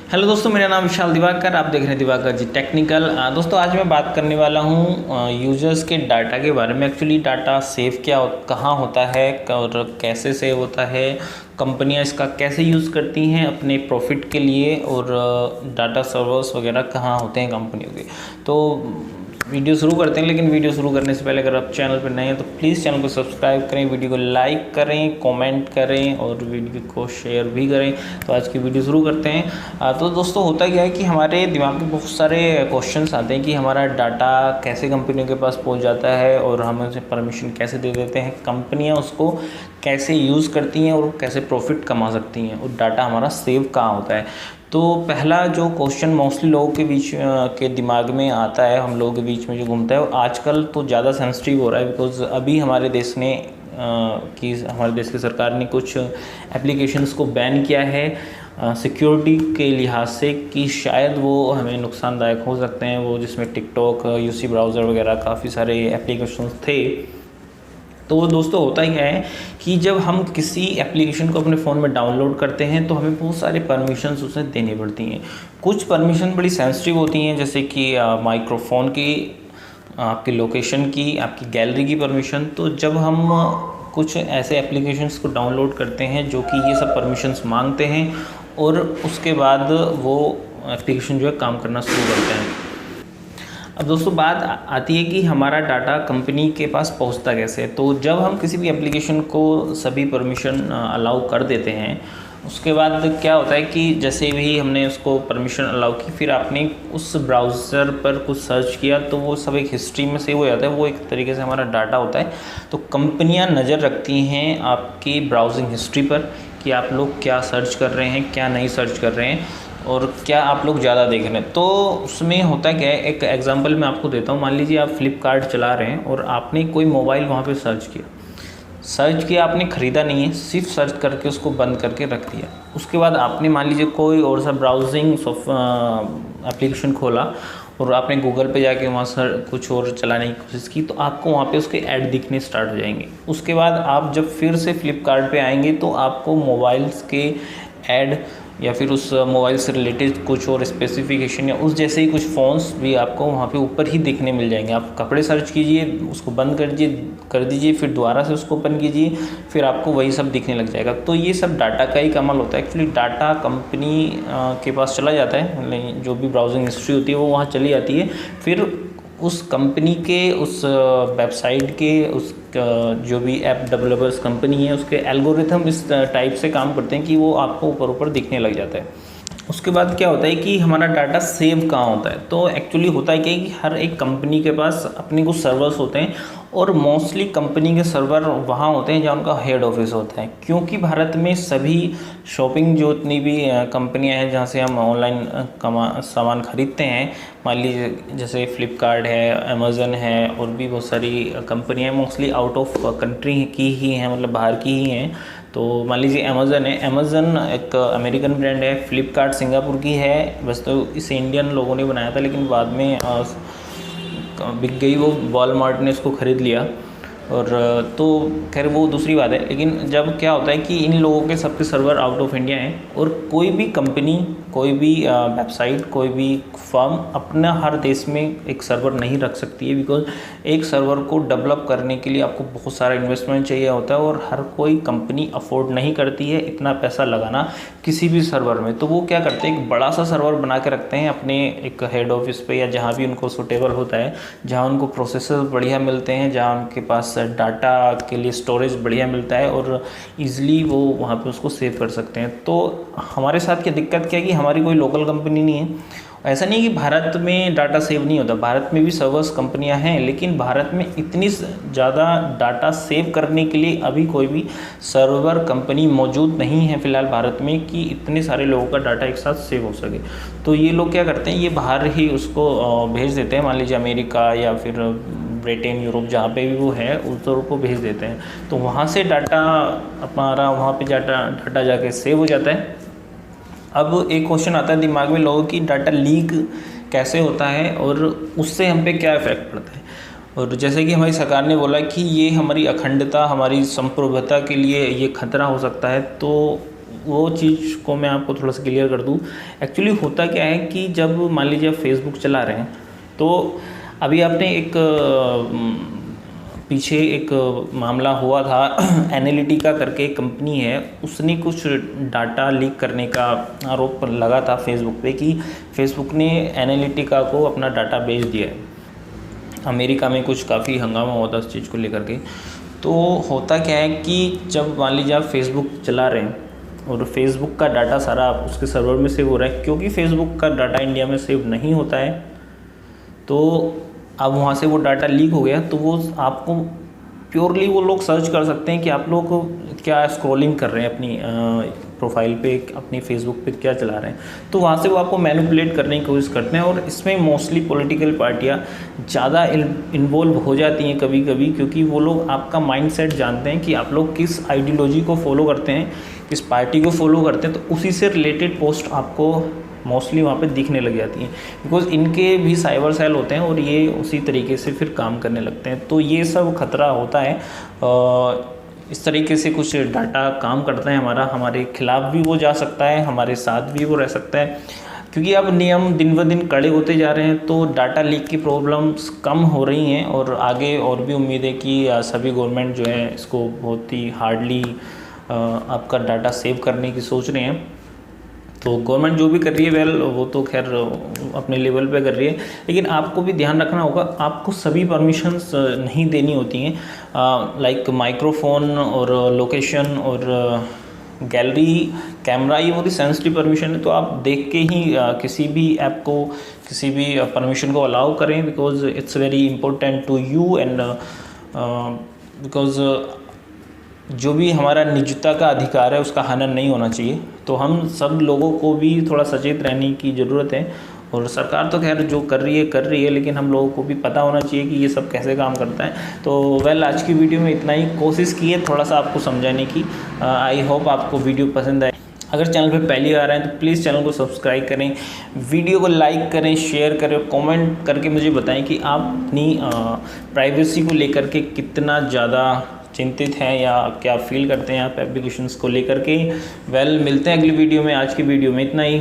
Hello दोस्तों, मेरा नाम विशाल दिवाकर, आप देख रहे हैं दिवाकर जी टेक्निकल। दोस्तों आज मैं बात करने वाला हूँ यूज़र्स के डाटा के बारे में। एक्चुअली डाटा सेव कहाँ होता है और कैसे सेव होता है, कंपनियाँ इसका कैसे यूज़ करती हैं अपने प्रॉफिट के लिए, और डाटा सर्वर्स वगैरह कहाँ होते हैं कंपनियों के। तो वीडियो शुरू करते हैं, लेकिन वीडियो शुरू करने से पहले अगर आप चैनल पर नए हैं तो प्लीज़ चैनल को सब्सक्राइब करें, वीडियो को लाइक करें, कमेंट करें और वीडियो को शेयर भी करें। तो आज की वीडियो शुरू करते हैं। तो दोस्तों होता क्या है कि हमारे दिमाग में बहुत सारे क्वेश्चंस आते हैं कि हमारा डाटा कैसे कंपनियों के पास पहुंच जाता है और हम उसे परमिशन कैसे दे देते हैं, कंपनियां उसको कैसे यूज़ करती हैं और कैसे प्रॉफिट कमा सकती हैं, और डाटा हमारा सेव कहाँ होता है। तो पहला जो क्वेश्चन मोस्टली लोगों के बीच के दिमाग में आता है, हम लोगों के बीच में जो घूमता है, और आजकल तो ज़्यादा सेंसिटिव हो रहा है बिकॉज अभी हमारे देश ने हमारे देश की सरकार ने कुछ एप्लीकेशंस को बैन किया है सिक्योरिटी के लिहाज से कि शायद वो हमें नुकसानदायक हो सकते हैं। वो जिसमें टिकटॉक, यूसी ब्राउज़र वगैरह काफ़ी सारे एप्लीकेशंस थे। तो दोस्तों होता ही है कि जब हम किसी एप्लीकेशन को अपने फ़ोन में डाउनलोड करते हैं तो हमें बहुत सारे परमिशंस उसे देनी पड़ती हैं। कुछ परमिशन बड़ी सेंसिटिव होती हैं, जैसे कि माइक्रोफोन की, आपकी लोकेशन की, आपकी गैलरी की परमिशन। तो जब हम कुछ ऐसे एप्लीकेशंस को डाउनलोड करते हैं जो कि ये सब परमिशंस मांगते हैं, और उसके बाद वो एप्लीकेशन जो है काम करना शुरू करते हैं। अब दोस्तों बात आती है कि हमारा डाटा कंपनी के पास पहुंचता कैसे है। तो जब हम किसी भी एप्लीकेशन को सभी परमिशन अलाउ कर देते हैं, उसके बाद क्या होता है कि जैसे भी हमने उसको परमिशन अलाउ की, फिर आपने उस ब्राउज़र पर कुछ सर्च किया तो वो सब एक हिस्ट्री में सेव हो जाता है। वो एक तरीके से हमारा डाटा होता है। तो कंपनियां नज़र रखती हैं आपकी ब्राउजिंग हिस्ट्री पर कि आप लोग क्या सर्च कर रहे हैं, क्या नहीं सर्च कर रहे हैं, और क्या आप लोग ज़्यादा देख रहे हैं। तो उसमें होता क्या है, एक एग्जांपल मैं आपको देता हूँ। मान लीजिए आप फ्लिपकार्ट चला रहे हैं और आपने कोई मोबाइल वहाँ पे सर्च किया, आपने ख़रीदा नहीं है, सिर्फ सर्च करके उसको बंद करके रख दिया। उसके बाद आपने मान लीजिए कोई और सा ब्राउजिंग एप्लीकेशन खोला और आपने गूगल पे जाके वहाँ कुछ और चलाने की कोशिश की, तो आपको वहाँ पे उसके ऐड दिखने स्टार्ट हो जाएंगे। उसके बाद आप जब फिर से फ्लिपकार्ट पे आएंगे तो आपको मोबाइल्स के ऐड या फिर उस मोबाइल से रिलेटेड कुछ और स्पेसिफिकेशन या उस जैसे ही कुछ फ़ोन्स भी आपको वहाँ पे ऊपर ही दिखने मिल जाएंगे। आप कपड़े सर्च कीजिए, उसको बंद कर दीजिए, फिर दोबारा से उसको ओपन कीजिए, फिर आपको वही सब दिखने लग जाएगा। तो ये सब डाटा का ही कमाल होता है। एक्चुअली डाटा कंपनी के पास चला जाता है, जो भी ब्राउजिंग हिस्ट्री होती है वो वहाँ चली जाती है। फिर उस कंपनी के, उस वेबसाइट के, उस जो भी ऐप डेवलपर्स कंपनी है, उसके एल्गोरिथम इस टाइप से काम करते हैं कि वो आपको ऊपर दिखने लग जाता है। उसके बाद क्या होता है कि हमारा डाटा सेव कहाँ होता है। तो एक्चुअली होता है कि हर एक कंपनी के पास अपने कुछ सर्वर्स होते हैं, और मोस्टली कंपनी के सर्वर वहाँ होते हैं जहाँ उनका हेड ऑफिस होता है। क्योंकि भारत में सभी शॉपिंग जो इतनी भी कंपनियां हैं जहाँ से हम ऑनलाइन सामान खरीदते हैं, मान लीजिए जैसे फ्लिपकार्ट है, अमेज़न है, और भी बहुत सारी कंपनियां मोस्टली आउट ऑफ कंट्री की ही हैं, मतलब बाहर की ही हैं। तो मान लीजिए अमेज़न है, अमेज़न एक अमेरिकन ब्रांड है, फ्लिपकार्ट सिंगापुर की है। वैसे तो इसे इंडियन लोगों ने बनाया था, लेकिन बाद में बिक गई वो, वॉलमार्ट ने इसको ख़रीद लिया। और तो खैर वो दूसरी बात है। लेकिन जब क्या होता है कि इन लोगों के सबके सर्वर आउट ऑफ इंडिया हैं, और कोई भी कंपनी, कोई भी वेबसाइट, कोई भी फर्म अपना हर देश में एक सर्वर नहीं रख सकती है, बिकॉज एक सर्वर को डेवलप करने के लिए आपको बहुत सारा इन्वेस्टमेंट चाहिए होता है, और हर कोई कंपनी अफोर्ड नहीं करती है इतना पैसा लगाना किसी भी सर्वर में। तो वो क्या करते हैं, एक बड़ा सा सर्वर बना के रखते हैं अपने एक हेड ऑफिस पे, या जहाँ भी उनको सूटेबल होता है, जहाँ उनको प्रोसेसर बढ़िया मिलते हैं, जहाँ उनके पास डाटा के लिए स्टोरेज बढ़िया मिलता है, और ईज़िली वो वहाँ पे उसको सेव कर सकते हैं। तो हमारे साथ क्या दिक्कत क्या है कि हमारी कोई लोकल कंपनी नहीं है। ऐसा नहीं कि भारत में डाटा सेव नहीं होता, भारत में भी सर्वर्स कंपनियां हैं, लेकिन भारत में इतनी ज़्यादा डाटा सेव करने के लिए अभी कोई भी सर्वर कंपनी मौजूद नहीं है फ़िलहाल भारत में कि इतने सारे लोगों का डाटा एक साथ सेव हो सके। तो ये लोग क्या करते हैं, ये बाहर ही उसको भेज देते हैं, मान लीजिए अमेरिका या फिर ब्रिटेन, यूरोप, जहाँ पे भी वो है उस तरफ को भेज देते हैं। तो वहाँ से डाटा हमारा वहाँ पे डाटा जाके सेव हो जाता है। अब एक क्वेश्चन आता है दिमाग में लोगों की, डाटा लीक कैसे होता है और उससे हम पे क्या इफेक्ट पड़ता है। और जैसे कि हमारी सरकार ने बोला कि ये हमारी अखंडता, हमारी संप्रभुता के लिए ये खतरा हो सकता है। तो वो चीज़ को मैं आपको थोड़ा सा क्लियर कर दूँ। एक्चुअली होता क्या है कि जब मान लीजिए आप फेसबुक चला रहे हैं, तो अभी आपने पीछे एक मामला हुआ था एनालिटिका करके कंपनी है, उसने कुछ डाटा लीक करने का आरोप लगा था फेसबुक पे कि फेसबुक ने एनालिटिका को अपना डाटा बेच दिया है। अमेरिका में कुछ काफ़ी हंगामा हुआ था उस चीज़ को लेकर के। तो होता क्या है कि जब मान लीजिए आप फेसबुक चला रहे हैं और फेसबुक का डाटा सारा उसके सर्वर में सेव हो रहा है, क्योंकि फेसबुक का डाटा इंडिया में सेव नहीं होता है, तो अब वहाँ से वो डाटा लीक हो गया, तो वो आपको प्योरली वो लोग सर्च कर सकते हैं कि आप लोग क्या स्क्रॉलिंग कर रहे हैं अपनी प्रोफाइल पे, अपनी फेसबुक पे क्या चला रहे हैं। तो वहाँ से वो आपको मैनिपुलेट करने की कोशिश करते हैं, और इसमें मोस्टली पॉलिटिकल पार्टियाँ ज़्यादा इन्वॉल्व हो जाती हैं कभी कभी, क्योंकि वो लोग आपका माइंडसेट जानते हैं कि आप लोग किस आइडियोलॉजी को फॉलो करते हैं, किस पार्टी को फॉलो करते हैं, तो उसी से रिलेटेड पोस्ट आपको मोस्टली वहाँ पे दिखने लग जाती हैं, बिकॉज इनके भी साइबर सेल होते हैं और ये उसी तरीके से फिर काम करने लगते हैं। तो ये सब खतरा होता है। इस तरीके से कुछ डाटा काम करता है हमारा, हमारे खिलाफ भी वो जा सकता है, हमारे साथ भी वो रह सकता है, क्योंकि अब नियम दिन ब दिन कड़े होते जा रहे हैं, तो डाटा लीक की प्रॉब्लम्स कम हो रही हैं, और आगे और भी उम्मीद है कि सभी गवर्नमेंट जो है इसको बहुत ही हार्डली आपका डाटा सेव करने की सोच रहे हैं। तो गवर्नमेंट जो भी कर रही है वेल, वो तो खैर अपने लेवल पे कर रही है, लेकिन आपको भी ध्यान रखना होगा, आपको सभी परमिशंस नहीं देनी होती हैं। लाइक माइक्रोफोन और लोकेशन और गैलरी, कैमरा, ये बहुत ही सेंसिटिव परमिशन है, तो आप देख के ही किसी भी ऐप को, किसी भी परमिशन को अलाउ करें, because it's very important to you and because जो भी हमारा निजता का अधिकार है उसका हनन नहीं होना चाहिए। तो हम सब लोगों को भी थोड़ा सचेत रहने की ज़रूरत है, और सरकार तो खैर जो कर रही है, लेकिन हम लोगों को भी पता होना चाहिए कि ये सब कैसे काम करता है। तो वेल, आज की वीडियो में इतना ही, कोशिश की है थोड़ा सा आपको समझाने की। आई होप आपको वीडियो पसंद आए। अगर चैनल पे पहली बार आए तो प्लीज़ चैनल को सब्सक्राइब करें, वीडियो को लाइक करें, शेयर करें, कमेंट करके मुझे बताएं कि आप अपनी प्राइवेसी को लेकर के कितना ज़्यादा चिंतित हैं या क्या फील करते हैं आप एप्लीकेशंस को लेकर के। वेल, मिलते हैं अगली वीडियो में। आज की वीडियो में इतना ही।